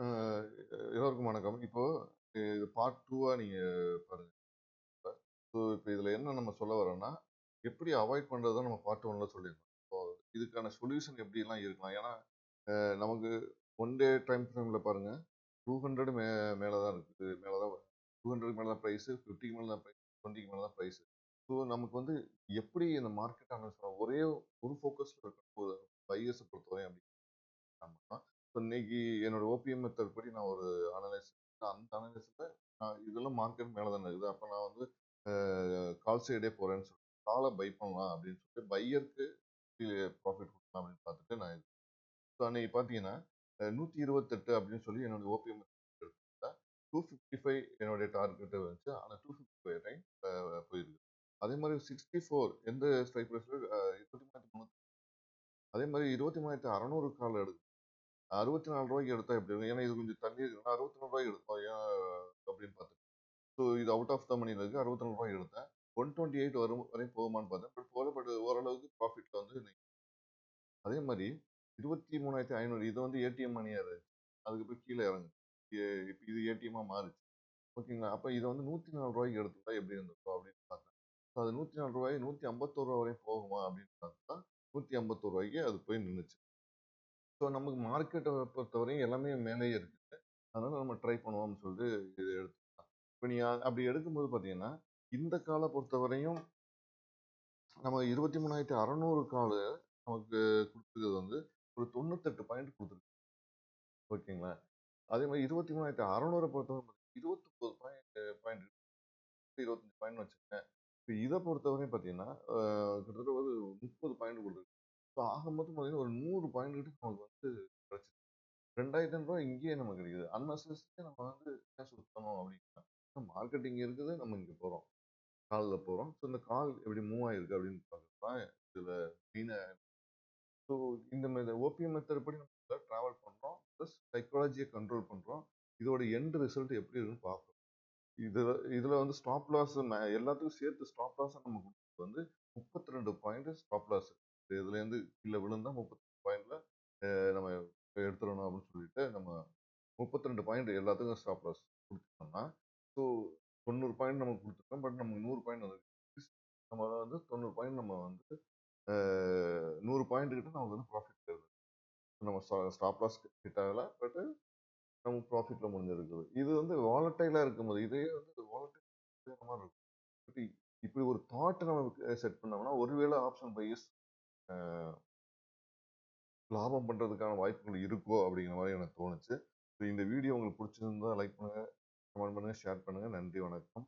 அ எல்லோருக்கும் வணக்கம். இப்போ இது பார்ட் 2வா நீங்க பாருங்க. ஸோ இப்போ இதில என்ன நம்ம சொல்ல வரோம்னா, எப்படி அவாய்ட் பண்றத நம்ம பார்ட் 1ல சொல்லியிருந்தோம். இப்போ இதுக்கான சொல்யூஷன் எப்படிலாம் இருக்கலாம்? ஏன்னா, நமக்கு ஒன் டே டைம் ஃப்ரேம்ல பாருங்க, 200 மேல தான் இருக்குது. மேல தான் 200க்கு மேல தான் பிரைஸ், 50க்கு மேல தான் பிரைஸ், 20க்கு மேல தான் பிரைஸ். ஸோ நமக்கு வந்து எப்படி இந்த மார்க்கெட் அனலைஸ் ஒரே ஒரு ஃபோக்கஸ்ல இருக்க ஒரு பையர்ஸ பொறுத்தவரை அப்படி ஆமா. இப்ப இன்னைக்கு என்னோட ஓபிஎம் மெத்தட் படி நான் ஒரு அனலைஸ் அந்த அனலைஸ்ல நான் இதெல்லாம் மார்க்கெட் மேல தானே இருக்குது. அப்ப நான் வந்து கால் சைடே போறேன்னு சொல்லிட்டு காலை பை பண்ணலாம் அப்படின்னு சொல்லிட்டு பையருக்கு ப்ராஃபிட் கொடுக்கலாம் அப்படின்னு பார்த்துட்டு நான் ஸோ அன்னைக்கு பார்த்தீங்கன்னா 128 அப்படின்னு சொல்லி என்னோட ஓபிஎம் எடுத்தா 255 என்னுடைய டார்கெட் வந்துச்சு. ஆனா 255 டைம் போயிருக்கு. அதே மாதிரி 64 எந்த ஸ்ட்ரைக் ப்ரைஸ்ல 23,300 அதே மாதிரி 23,600 கால் எடுக்கும். ரூ. 64 எடுத்தா எப்படி இருக்கும்? ஏன்னா இது கொஞ்சம் தள்ளி இருக்குன்னா ரூ. 64 எடுத்தோம். ஏன் அப்படின்னு பார்த்தேன். ஸோ இது அவுட் ஆஃப் த மணில இருக்கு. ரூ. 64 எடுத்தேன். 128 வரும் வரை போகுமான்னு பார்த்தேன். பட் போகல. பட் ஓரளவுக்கு ப்ராஃபிட்ல வந்து அதே மாரி 23,500 இது வந்து ஏடிஎம் மணியா இருந்துச்சு. அதுக்கப்புறம் கீழ இறங்குச்சு. இப்ப இது ஏடிஎம்மா மாறுச்சு. ஓகேங்களா? அப்ப இத வந்து ரூ. 104 எடுத்திருந்தா எப்படி இருந்திருக்கும் அப்படின்னு பார்த்தேன். ஸோ அது ரூ. 104 ரூ. 151 வரையும் போகுமா அப்படின்னு பார்த்தா ரூ. 151 அது போய் நின்னுச்சு. ஸோ நமக்கு மார்க்கெட்ட பொறுத்தவரையும் எல்லாமே மேலேயே இருக்கு. அதனால நம்ம ட்ரை பண்ணுவோம்னு சொல்லிட்டு இது எடுத்துக்கலாம். இப்ப நீங்க அப்படி எடுக்கும்போது பார்த்தீங்கன்னா, இந்த கால பொறுத்தவரையும் நம்ம 23,600 காலு நமக்கு குடுத்தது வந்து ஒரு 98 பாயிண்ட் குடுத்துருக்கு. ஓகேங்களா? அதே மாரி 23,600 பொறுத்தவரை 29 பாயிண்ட் 25 பாயிண்ட் வச்சுக்கங்க. இப்ப இத பொறுத்தவரையும் பார்த்தீங்கன்னா, கிட்டத்தட்ட ஒரு 30 பாயிண்ட் குடுத்துருக்கு. ஸோ ஆக மொத்தம் பார்த்தீங்கன்னா, ஒரு 100 பாயிண்ட் கிட்ட நமக்கு வந்து கிடைச்சிருக்கு. ரூ. 2,500 இங்கேயே நமக்கு கிடைக்குது. அன்னெசசரியா நம்ம வந்து ஏன் சுத்தணும் அப்படின்னா, மார்க்கெட்டிங் இருக்குது. நம்ம இங்க போறோம். கால்ல போறோம். ஸோ இந்த கால் எப்படி மூவ் ஆயிருக்கு அப்படின்னு பார்க்கறது தான் இதுல மெயினா. ஸோ இந்த ஓபிஎம் மெத்தட் படி நம்ம டிராவல் பண்றோம். பிளஸ் சைக்காலஜிய கண்ட்ரோல் பண்றோம். இதோட எண்ட் ரிசல்ட் எப்படி இருக்குன்னு பார்க்கணும். இதுல இதுல வந்து ஸ்டாப் லாஸ் எல்லாத்துக்கும் சேர்த்து ஸ்டாப் லாஸ் நம்ம குடுத்தது வந்து 32 பாயிண்ட் ஸ்டாப் லாஸ். இதுலேருந்து கீழ விழுந்தா 32 பாயிண்ட்ல நம்ம எடுத்துறணும் அப்படின்னு சொல்லிட்டு நம்ம 32 பாயிண்ட் எல்லாத்துக்கும் ஸ்டாப் லாஸ் குடுத்துட்டோம்னா, ஸோ 90 பாயிண்ட் நம்ம குடுத்துட்டோம். பட் நமக்கு 100 பாயிண்ட் வந்திருக்கு. நம்ம வந்து 90 பாயிண்ட் நம்ம வந்து 100 பாயிண்ட் கிட்ட நமக்கு வந்து ப்ராஃபிட் வருது. நம்ம ஸ்டாப் லாஸ் ஹிட் ஆகல. பட் நமக்கு ப்ராஃபிட்ல முடிஞ்சிருக்குது. இது வந்து வாலடைலா இருக்கும்போது இதே வந்து வாலடைல் மாரி இருக்கும். இப்படி இப்படி ஒரு தாட் நம்ம செட் பண்ணோம்னா, ஒருவேளை ஆப்ஷன் பையர்ஸ் அ லாபம் பண்றதுக்கான வாய்ப்புகள் இருக்கோ அப்படிங்கிற மாரி எனக்கு தோணுச்சு. இந்த வீடியோ உங்களுக்கு பிடிச்சிருந்தா லைக் பண்ணுங்க, கமெண்ட் பண்ணுங்க, ஷேர் பண்ணுங்க. நன்றி, வணக்கம்.